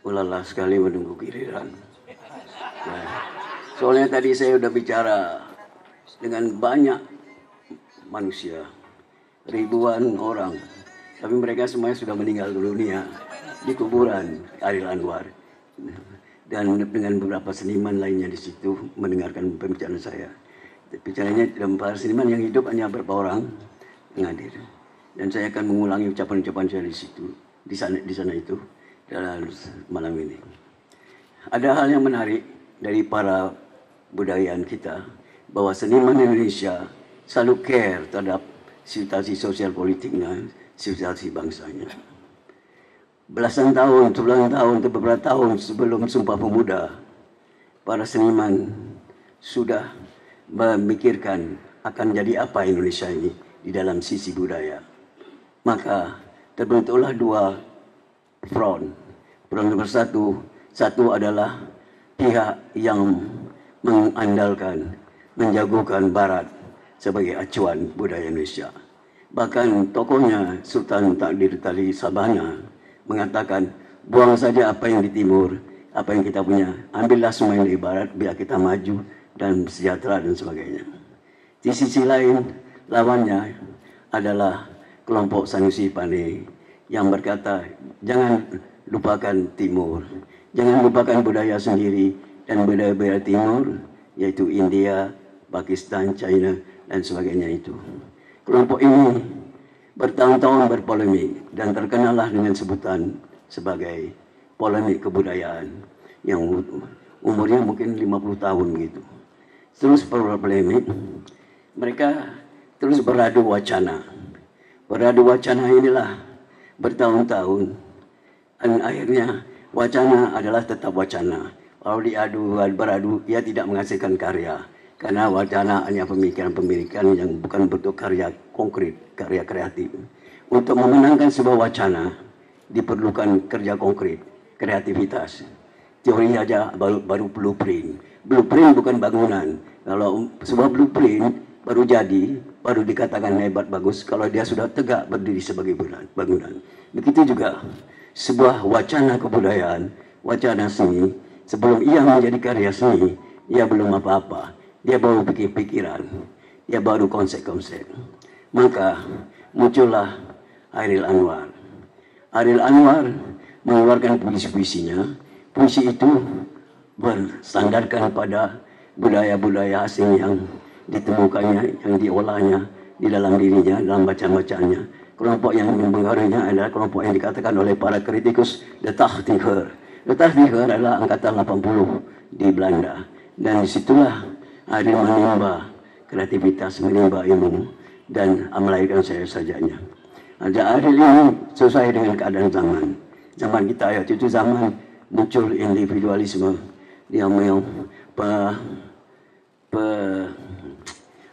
lelah sekali menunggu giliran. Nah, soalnya tadi saya sudah bicara dengan banyak manusia, ribuan orang, tapi mereka semuanya sudah meninggal dunia di kuburan Ariel Anwar. Dan dengan beberapa seniman lainnya di situ mendengarkan pembicaraan saya. Bicaranya dalam para seniman yang hidup hanya beberapa orang yang hadir. Dan saya akan mengulangi ucapan-ucapan saya di situ, di sana itu dalam malam ini. Ada hal yang menarik dari para budayaan kita, bahwa seniman Indonesia selalu care terhadap situasi sosial politiknya, situasi bangsanya. Belasan tahun, atau beberapa tahun sebelum Sumpah Pemuda, para seniman sudah memikirkan akan jadi apa Indonesia ini di dalam sisi budaya. Maka terbentuklah dua front. Front nomor satu adalah pihak yang mengandalkan, menjagokan Barat sebagai acuan budaya Indonesia. Bahkan tokohnya Sultan Takdir Tali Sabana mengatakan, buang saja apa yang di timur, apa yang kita punya, ambillah semua yang di barat, biar kita maju dan sejahtera dan sebagainya. Di sisi lain, lawannya adalah kelompok Sanusi Pane yang berkata, jangan lupakan timur, jangan lupakan budaya sendiri dan budaya-budaya timur, yaitu India, Pakistan, China, dan sebagainya itu. Kelompok ini bertahun-tahun berpolemik dan terkenallah dengan sebutan sebagai polemik kebudayaan yang umurnya mungkin 50 tahun begitu. Terus berpolemik, mereka terus beradu wacana. Beradu wacana inilah bertahun-tahun, dan akhirnya wacana adalah tetap wacana. Kalau beradu, ia tidak menghasilkan karya. Karena wacana hanya pemikiran-pemikiran yang bukan bentuk karya konkret, karya kreatif. Untuk memenangkan sebuah wacana, diperlukan kerja konkret, kreativitas. Teori aja baru blueprint. Blueprint bukan bangunan. Kalau sebuah blueprint baru jadi, baru dikatakan hebat, bagus, kalau dia sudah tegak berdiri sebagai bangunan. Begitu juga sebuah wacana kebudayaan, wacana seni, sebelum ia menjadi karya seni, ia belum apa-apa. Dia baru pikiran, dia baru konsep-konsep. Maka muncullah Ariel Anwar. Ariel Anwar mengeluarkan puisi-puisinya. Puisi itu bersandarkan pada budaya-budaya asing yang ditemukannya, yang diolahnya di dalam dirinya, dalam bacaan-bacaannya. Kelompok yang mempengaruhinya adalah kelompok yang dikatakan oleh para kritikus The Tachtiger. The Tachtiger adalah angkatan 80 di Belanda. Dan disitulah Ariel menimba kreativitas, menimba ilmu, dan melahirkan saya sajanya. Ariel ini sesuai dengan keadaan zaman. Zaman kita ya, itu zaman muncul individualisme yang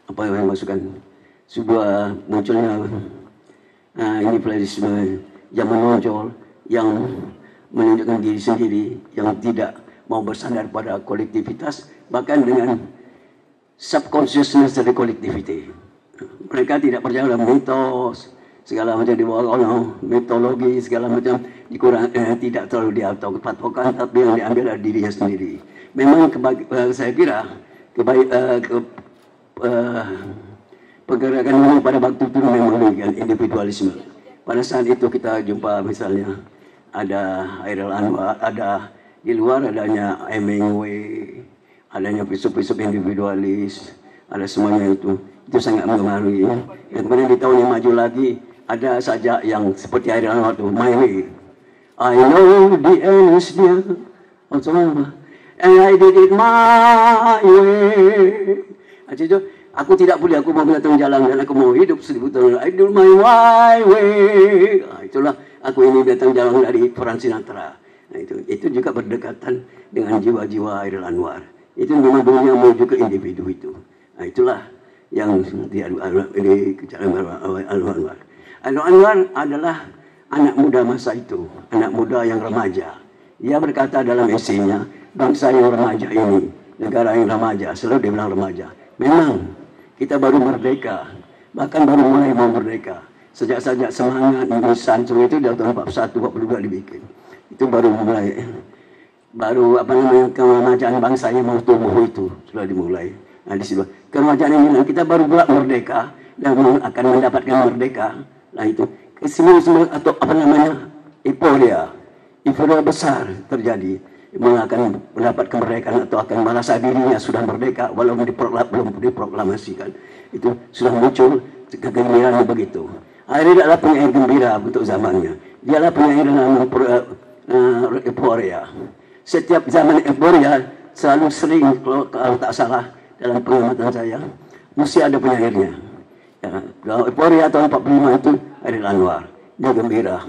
apa yang masukkan sebuah munculnya individualisme yang menonjol, yang menunjukkan diri sendiri, yang tidak mau bersandar pada kolektivitas, bahkan dengan subconsciousness dari kolektiviti. Mereka tidak percaya dalam mitos, segala macam dibawa mitologi, segala macam dikurang, tidak terlalu diauto-patokan, tapi yang diambil dari dirinya sendiri. Memang saya kira pergerakan ini pada waktu itu memang dengan individualisme. Pada saat itu kita jumpa misalnya ada Ariel Anwar, ada di luar adanya Hemingway, adanya filsuf-filsuf individualis, ada semuanya itu sangat mengaruhi. Dan kemudian di tahun yang maju lagi ada saja yang seperti Ariel Anwar itu, My Way. I know the end is near, and I did it my way. Itu aku tidak boleh, aku mau menatang jalan dan aku mau hidup 1000 tahun. I do my way. Itulah aku ini datang jalan dari Frank Sinatra. Nah, itu juga berdekatan dengan jiwa-jiwa Ariel Anwar. Itu memang dunia menuju ke individu itu. Nah, itulah yang Ariel Anwar. Ariel Anwar adalah anak muda masa itu, anak muda yang remaja. Dia berkata dalam esainya, bangsa yang remaja ini, negara yang remaja, selalu dia bilang remaja. Memang kita baru merdeka, bahkan baru mulai mau merdeka. Sejak semangat Insan itu dari tahun 41, 42 dibikin. Itu baru mulai. baru apa namanya kerajaan bangsa yang mau tumbuh itu sudah dimulai. Nah, di situ kerajaan ini kita baru buat merdeka dan akan mendapatkan merdeka. Nah itu semua atau apa namanya euforia besar terjadi. Akan mendapat kemerdekaan atau akan merasa dirinya sudah merdeka walaupun belum diproklamasikan. Itu sudah muncul kegembiraan begitu. Akhirnya adalah penyair gembira untuk zamannya. Dialah penyair dalam euforia. Setiap zaman euforia selalu sering, kalau tak salah dalam pengamatan saya, mesti ada penyairnya. Ya, kalau euforia tahun 45 itu Hairil Anwar. Dia gembira.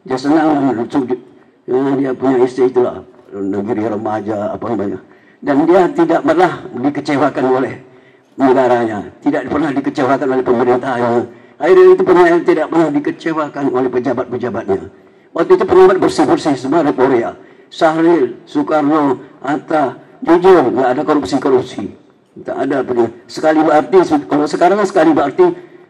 Dia senang lucu. Dia punya istri itulah. Negeri remaja apa namanya, dan dia tidak pernah dikecewakan oleh negaranya, tidak pernah dikecewakan oleh pemerintahnya. Akhirnya itu penyair tidak pernah dikecewakan oleh pejabat-pejabatnya. Waktu itu pejabat bersih-bersih semua ada Korea. Sahril, Soekarno, Hatta, jujur nggak ada korupsi, tak ada. Sekali berarti, kalau sekarang sekali berarti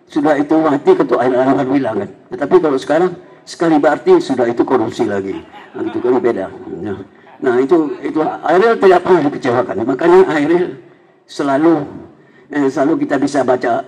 sudah itu mati ketua Anwar bilang kan. Tetapi kalau sekarang sekali berarti sudah itu korupsi lagi. Nah, itu kan beda. Nah itu Hairil tidak pernah dikecewakan. Makanya Hairil selalu kita bisa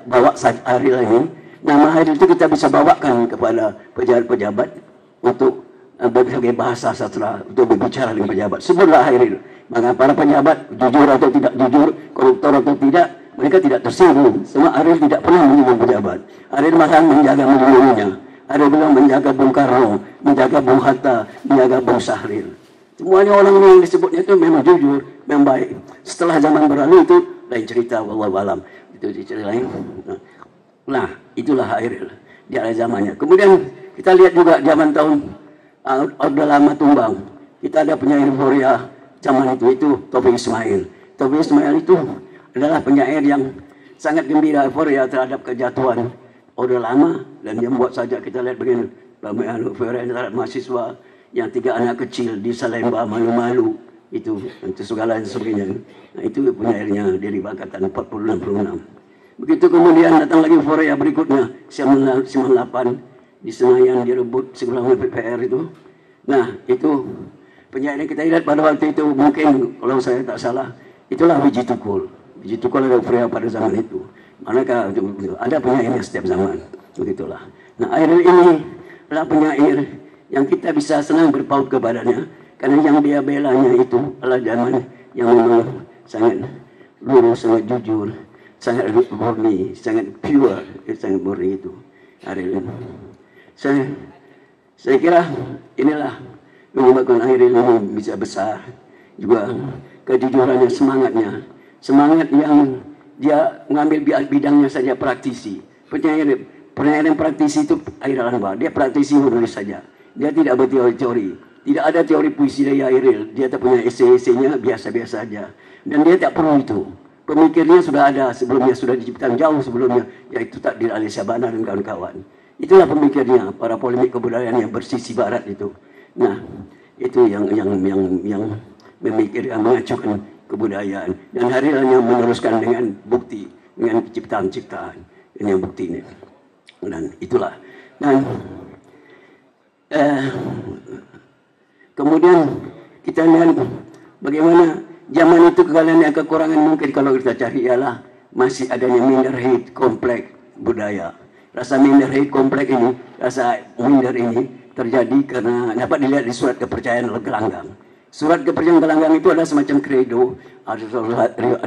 bawa Hairil ini. Nama Hairil itu kita bisa bawakan kepada pejabat-pejabat untuk sebagai bahasa sastra untuk berbicara dengan pejabat. Sebutlah Hairil. Maka para pejabat jujur atau tidak jujur, koruptor atau tidak, mereka tidak tersinggung. Semua Hairil tidak pernah menyinggung pejabat. Hairil malah menjaga melindunginya. Hairil bilang menjaga Bung Karno, menjaga Bung Hatta, menjaga Bung Sahril. Semuanya orang yang disebutnya itu memang jujur, memang baik. Setelah zaman berlalu itu lain cerita, wallahu alam. Itu cerita lain. Nah, itulah Hairil di ada zamannya. Kemudian kita lihat juga zaman tahun Orde Lama tumbang. Kita ada penyair euforia zaman itu Taufik Ismail. Taufik Ismail itu adalah penyair yang sangat gembira euforia terhadap kejatuhan Orde Lama, dan dia membuat saja kita lihat begini, euforia terhadap mahasiswa yang 3 anak kecil di Salemba malu-malu itu segala dan sebagainya. Nah itu penyairnya dari angkatan 40-66. Begitu kemudian datang lagi euforia berikutnya 98 di Senayan direbut sebelum PPR itu. Nah itu penyair yang kita lihat pada waktu itu, mungkin kalau saya tak salah itulah Wiji Tukul. Wiji Tukul ada euforia pada zaman itu. Manakah ada penyairnya setiap zaman, begitulah. Nah Hairil ini adalah penyair yang kita bisa senang berpaut kepadanya, karena yang dia belanya itu adalah zaman yang memang sangat lurus, sangat jujur, sangat murni, sangat pure, sangat murni itu. Hairil, saya kira inilah menyebabkan Hairil ini bisa besar, juga kejujurannya, semangat yang dia mengambil bidangnya saja praktisi. Penyair yang praktisi itu Hairil Anwar, dia praktisi menulis saja. Dia tidak berteori-teori. Tidak ada teori puisi dari Hairil. Dia tak punya esai-esainya biasa-biasa saja. Dan dia tak perlu itu. Pemikirnya sudah ada sebelumnya, sudah diciptakan jauh sebelumnya, yaitu Takdir Ali Syabana dan kawan-kawan. Itulah pemikirnya, para polemik kebudayaan yang bersisi barat itu. Nah, itu yang memikirkan, mengacukan kebudayaan. Dan Hairil hanya meneruskan dengan bukti, dengan ciptaan-ciptaan. Ini yang bukti ini. Dan itulah. Dan kemudian kita lihat bagaimana zaman itu kekurangan mungkin kalau kita cari ialah masih adanya Minderheid kompleks budaya. Rasa Minderheid kompleks ini, rasa minder ini terjadi karena dapat dilihat di surat kepercayaan gelanggang. Surat kepercayaan gelanggang itu ada semacam kredo, ada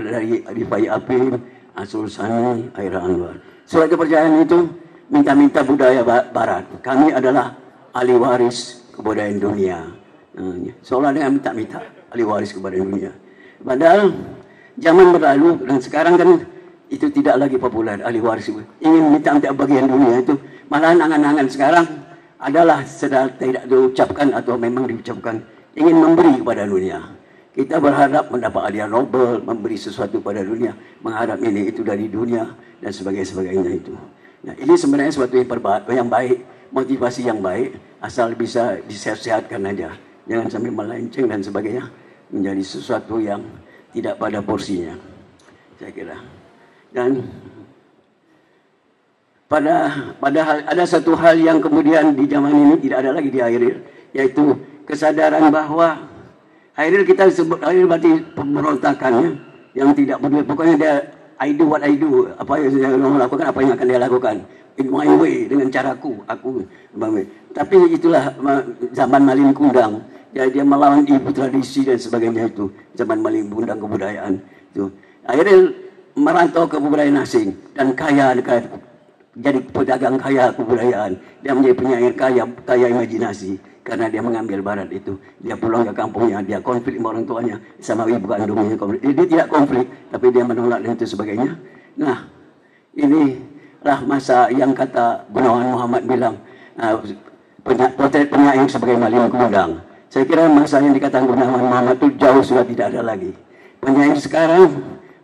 dari Rifai Apim, Asul Sani, Hairil Anwar. Surat kepercayaan itu minta-minta budaya barat. Kami adalah ahli waris kebudayaan dunia. Seolah dengan minta-minta ahli waris kebudayaan dunia. Padahal zaman berlalu dan sekarang kan itu tidak lagi populer ahli waris. Ingin minta-minta bagian dunia itu. Malahan angan-angan sekarang adalah sedang tidak diucapkan atau memang diucapkan. Ingin memberi kepada dunia. Kita berharap mendapat hadiah Nobel, memberi sesuatu pada dunia. Mengharap ini itu dari dunia dan sebagainya itu. Nah ini sebenarnya sesuatu yang baik. Motivasi yang baik, asal bisa disehat-sehatkan aja. Jangan sampai melenceng dan sebagainya menjadi sesuatu yang tidak pada porsinya, saya kira. Dan padahal ada satu hal yang kemudian di zaman ini tidak ada lagi di Hairil, yaitu kesadaran bahwa Akhirnya kita sebut akhirnya berarti pemberontakannya yang tidak peduli. Pokoknya dia I do what I do. Apa yang saya lakukan, apa yang akan dia lakukan. In my way, dengan caraku. Tapi itulah zaman Malin Kundang. Ya, dia melawan ibu tradisi dan sebagainya itu. Zaman Malin Kundang kebudayaan. Itu. Akhirnya merantau ke kebudayaan asing. Dan kaya jadi pedagang kaya kebudayaan. Dia menjadi penyair kaya imajinasi. Karena dia mengambil barat itu. Dia pulang ke kampungnya. Dia konflik sama orang tuanya. Sama ibu kandungnya. Dia tidak konflik. Tapi dia menolak dan itu sebagainya. Nah, inilah masa yang kata Gunawan Muhammad bilang. Potret penyair sebagai Malin Kundang. Saya kira masa yang dikatakan Gunawan Muhammad itu jauh sudah tidak ada lagi. Penyair sekarang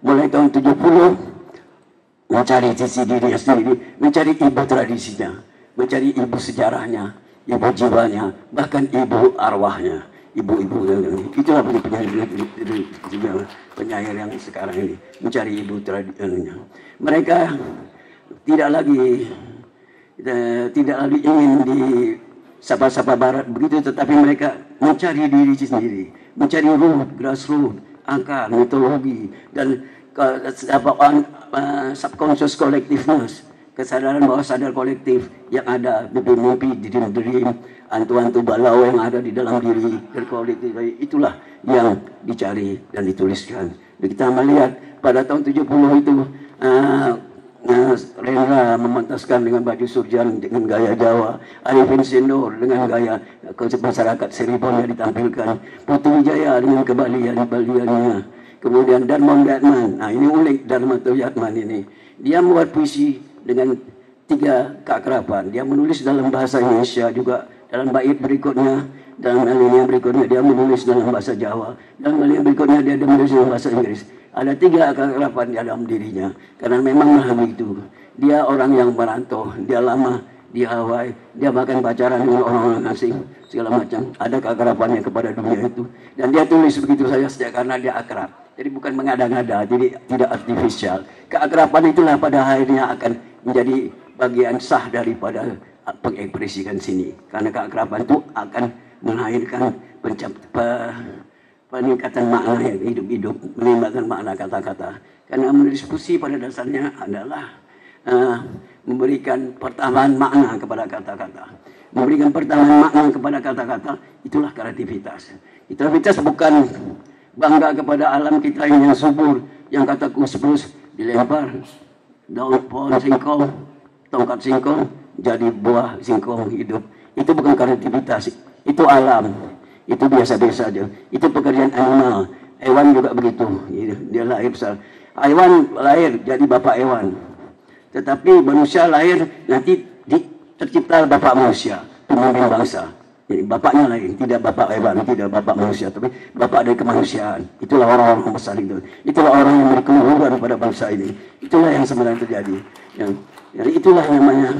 mulai tahun 70 mencari sisi dirinya sendiri, mencari ibu tradisinya, mencari ibu sejarahnya, ibu jiwanya, bahkan ibu arwahnya, ibu-ibu. Itulah penyair yang sekarang ini mencari ibu tradisinya. Mereka tidak lagi ingin di sapa-sapa barat begitu, tetapi mereka mencari diri sendiri, mencari root, grassroots, akar, mitologi, dan subconscious collectiveness, kesadaran bawah sadar kolektif yang ada, mimpi-mimpi, dream, hantu-hantu balau yang ada di dalam diri dan kolektif. Itulah yang dicari dan dituliskan. Dan kita melihat pada tahun 70 itu Rendra memantaskan dengan baju surjan dengan gaya Jawa, Arifin Sindur dengan gaya masyarakat Cirebon yang ditampilkan, Putu Wijaya dengan kebaliannya, kemudian Darmon Yatman. Nah, ini unik Darmato Yatman ini. Dia membuat puisi dengan 3 keakraban. Dia menulis dalam bahasa Indonesia juga, dalam bait berikutnya, dalam alinea berikutnya dia menulis dalam bahasa Jawa, dalam alinea berikutnya dia menulis dalam bahasa Inggris. Ada 3 keakraban di dalam dirinya. Karena memang begitu. Dia orang yang merantau. Dia lama di Hawaii. Dia bahkan pacaran dengan orang-orang asing. Segala macam. Ada keakrabannya kepada dunia itu. Dan dia tulis begitu saja sejak karena dia akrab. Jadi bukan mengada-ngada. Jadi tidak artifisial. Keakraban itulah pada akhirnya akan menjadi bagian sah daripada pengekspresikan sini. Karena keakraban itu akan melahirkan peningkatan makna yang hidup-hidup, menimbulkan makna kata-kata. Karena menulis puisi pada dasarnya adalah memberikan pertambahan makna kepada kata-kata. Memberikan pertambahan makna kepada kata-kata, itulah kreativitas. Kreativitas bukan bangga kepada alam kita yang subur, yang kata kus-kus dilempar, daun pohon singkong, tongkat singkong, jadi buah singkong hidup. Itu bukan kreativitas, itu alam. Itu biasa-biasa aja. Itu pekerjaan animal. Hewan juga begitu. Dia lahir besar. Hewan lahir jadi bapak hewan. Tetapi manusia lahir nanti tercipta bapak manusia, pemimpin bangsa. Jadi bapaknya lain, tidak bapak hewan, tidak bapak manusia, tapi bapak dari kemanusiaan. Itulah orang-orang besar itu. Itulah orang yang memberi keluhuran pada bangsa ini. Itulah yang sebenarnya terjadi. Jadi itulah namanya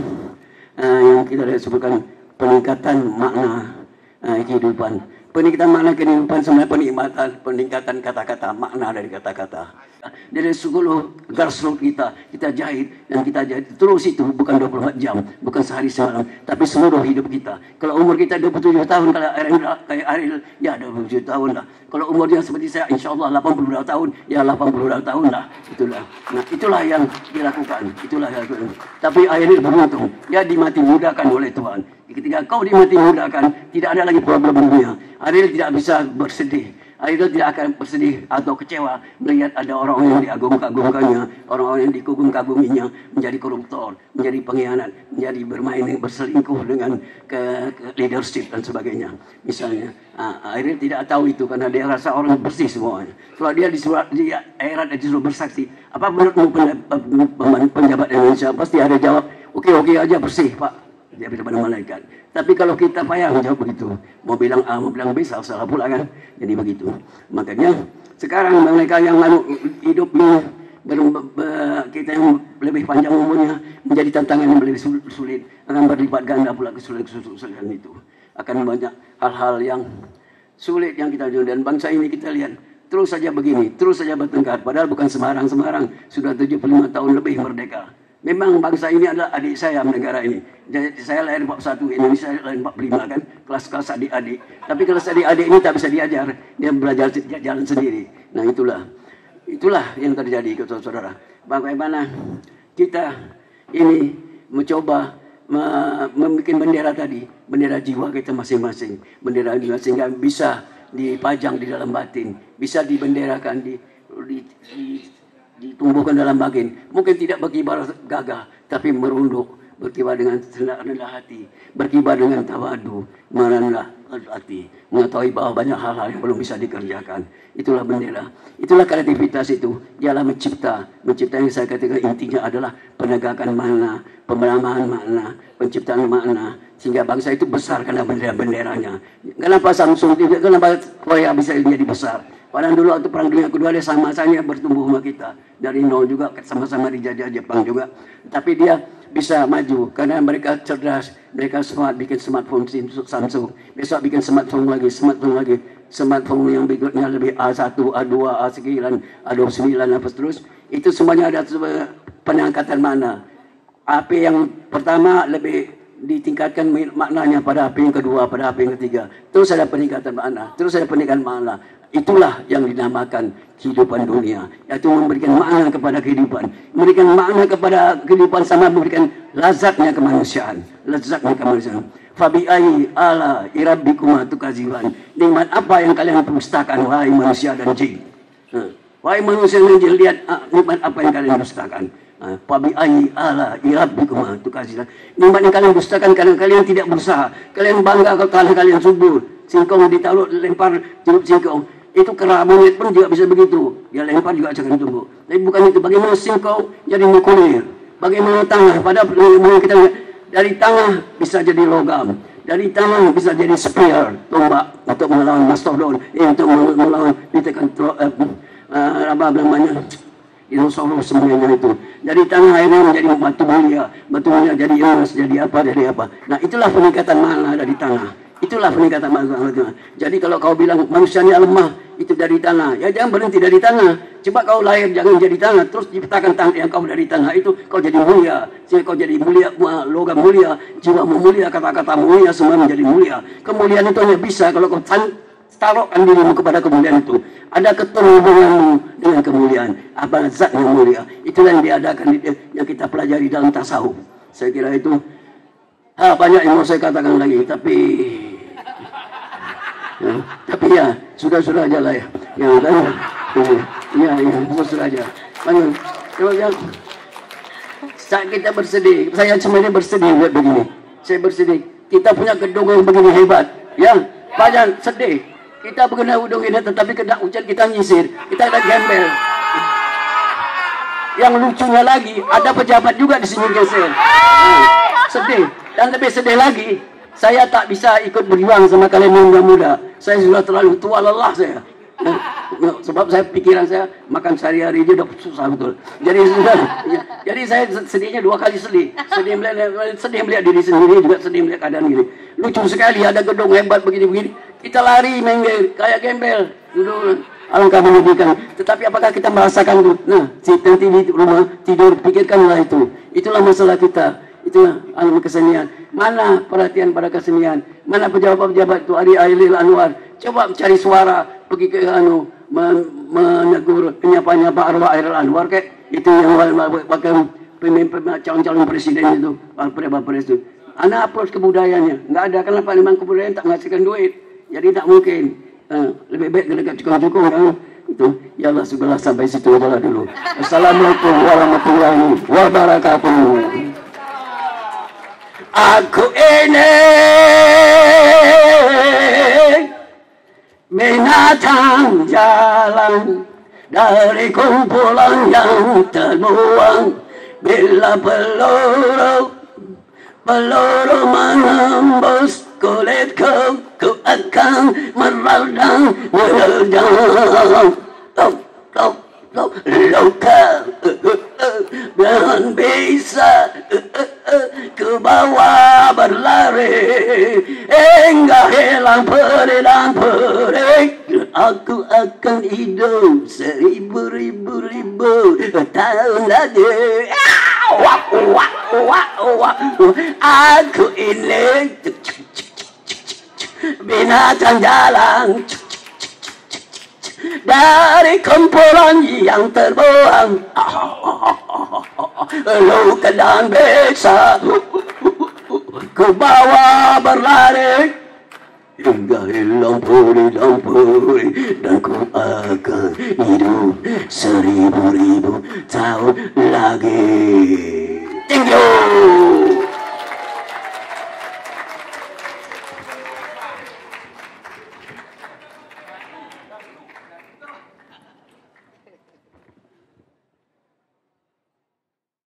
yang kita sebutkan peningkatan makna kehidupan. Peningkatan makna kehidupan sebenarnya peningkatan kata-kata, makna dari kata-kata. Dari seluruh grassroots kita jahit dan kita jahit terus itu, bukan 24 jam, bukan sehari semalam, tapi seluruh hidup kita. Kalau umur kita 27 tahun, kalau kayak Ariel, ya 27 tahun lah. Kalau umurnya seperti saya, insya Allah 82 tahun, ya 82 tahun lah. Itulah. Nah, itulah yang dilakukan. Itulah yang dilakukan. Tapi Ariel beruntung, dia dimati mudahkan oleh Tuhan. Ketika kau dimati mudahkan, tidak ada lagi problem dunia. Ariel tidak bisa bersedih. Ariel tidak akan bersedih atau kecewa melihat ada orang-orang yang diagung-agungkannya, orang-orang yang dikagum-kaguminya menjadi koruptor, menjadi pengkhianat, menjadi bermain berselingkuh dengan leadership dan sebagainya. Misalnya, Ariel tidak tahu itu karena dia rasa orang bersih semuanya. Kalau dia di akhirat disuruh bersaksi, apa menurutmu penjabat Indonesia? Pasti ada jawab, oke aja bersih Pak. Dia daripada malaikat. Tapi kalau kita payah menjawab begitu, mau bilang A, mau bilang B, salah pula kan. Jadi begitu. Makanya sekarang mereka yang hidupnya kita yang lebih panjang umurnya menjadi tantangan yang lebih sulit, akan berlipat ganda pula kesulitan itu. Akan banyak hal-hal yang sulit yang kita jual, dan bangsa ini kita lihat terus saja begini, terus saja bertengkar. Padahal bukan sembarang-sembarang, sudah 75 tahun lebih merdeka. Memang bangsa ini adalah adik saya negara ini. Jadi saya lahir 41, Indonesia lahir 45 kan. Kelas-kelas adik-adik. Tapi kelas adik-adik ini tak bisa diajar. Dia belajar jalan sendiri. Nah itulah yang terjadi ke saudara. Bagaimana kita ini mencoba membuat bendera tadi. Bendera jiwa kita masing-masing. Bendera jiwa sehingga bisa dipajang di dalam batin. Bisa dibenderakan, ditumbuhkan dalam batin. Mungkin tidak berkibar gagah, tapi merunduk, berkibar dengan rendah hati, berkibar dengan tawadu, merendah hati, mengetahui bahwa banyak hal-hal yang belum bisa dikerjakan. Itulah bendera, itulah kreativitas itu. Dialah mencipta yang saya katakan intinya adalah penegakan makna, pemeramaan makna, penciptaan makna, sehingga bangsa itu besar karena bendera-benderanya. Kenapa Samsung tidak, kenapa Korea bisa menjadi besar? Padahal dulu waktu Perang Dunia Kedua dia sama-sama bertumbuh sama kita. Dari nol juga, sama-sama dijajah Jepang juga. Tapi dia bisa maju karena mereka cerdas. Mereka smart, bikin smartphone Samsung. Besok bikin smartphone lagi. Smartphone yang berikutnya lebih A1, A2, A9, A29, apa terus. Itu semuanya ada peningkatan mana. HP yang pertama lebih ditingkatkan maknanya pada HP yang kedua, pada HP yang ketiga. Terus ada peningkatan makna. Terus ada peningkatan makna. Itulah yang dinamakan kehidupan dunia. Yaitu memberikan makna kepada kehidupan. Memberikan makna kepada kehidupan sama memberikan lazatnya kemanusiaan. Lazatnya kemanusiaan. Fabi'ai ala irabbikuma tukaziban. Nikmat apa yang kalian dustakan, wahai manusia dan jin? Wahai manusia dan jin, lihat nikmat apa yang kalian dustakan. Fabi'ai ala irabbikuma tukaziban. Nikmat yang kalian dustakan karena kalian tidak berusaha. Kalian bangga kalau kalian subur. Singkong ditaruh, lempar jeruk singkong. Itu kera monyet pun juga bisa begitu. Dia lempar juga akan tumbuh. Tapi bukan itu. Bagaimana singkong jadi nuklir? Bagaimana tanah? Pada kita dari tanah bisa jadi logam. Dari tanah bisa jadi spear, tombak untuk melawan mastodon. Untuk melawan ditekan apa namanya? Dinosaurus semuanya itu. Dari tanah airnya menjadi batu mulia. Batu mulia jadi emas, jadi apa. Nah itulah peningkatan mana dari tanah. Itulah peningkatan manusia. Jadi kalau kau bilang manusianya lemah, itu dari tanah. Ya jangan berhenti dari tanah. Coba kau lahir jangan jadi tanah. Terus ciptakan tanah yang kau dari tanah itu. Kau jadi mulia. Sehingga kau jadi mulia, logam mulia, jiwa mulia, kata-kata mulia, semua menjadi mulia. Kemuliaan itu hanya bisa kalau kau taruhkan dirimu kepada kemuliaan itu. Ada keterhubunganmu dengan kemuliaan. Apa zat yang mulia. Itulah yang diadakan, yang kita pelajari dalam tasawuf. Saya kira itu banyak yang mau saya katakan lagi. Tapi ya sudah aja lah ya. Sudah aja. Saat kita bersedih, saya sebenarnya bersedih buat begini. Saya bersedih. Kita punya gedung yang begini hebat, ya. Banyak sedih. Kita berkena udung ini, tetapi kena hujan kita nyisir. Kita ada gembel. Yang lucunya lagi, ada pejabat juga di sini geser. Sedih. Dan lebih sedih lagi, saya tak bisa ikut berjuang sama kalian yang muda-muda. Saya sudah terlalu tua, lelah saya. Sebab saya pikiran saya makan sehari-hari aja udah susah betul. Jadi saya sedihnya dua kali sedih. Sedih melihat diri sendiri, juga sedih melihat keadaan diri. Lucu sekali, ada gedung hebat begini-begini. Kita lari main kayak gembel. Alangkah menyedihkan. Tetapi apakah kita merasakan itu? Nah, nanti di rumah tidur, pikirkanlah itu. Itulah masalah kita. Itulah alam kesenian. Mana perhatian pada kesenian? Mana pejabat-pejabat itu? Ari Ailil Anwar. Coba cari suara, pergi ke menegur, penyapa-nyapa arwah Ailil Anwar kayak itu yang pakai calon-calon presiden itu, Pak-Pres itu. Anak approach kebudayaannya, nggak ada. Kenapa? Memang kebudayaan tak menghasilkan duit, jadi tak mungkin. Lebih baik dekat cukong-cukong kan. Itu, ya Allah, sudahlah sampai situ aja dulu. Assalamualaikum warahmatullahi wabarakatuh. Aku ini binatang jalan dari kumpulan yang terbuang. Bila peluru menembus kulitku, ku akan meradang luka dan bisa ku bawa berlari hingga hilang perih dan perih. Aku akan hidup 1000 tahun lagi. Aku ini binatang jalan dari kumpulan yang terbuang. Luka dan besa ku bawa berlari hingga hilang puri dan ku akan hidup 1000 tahun lagi. Thank you.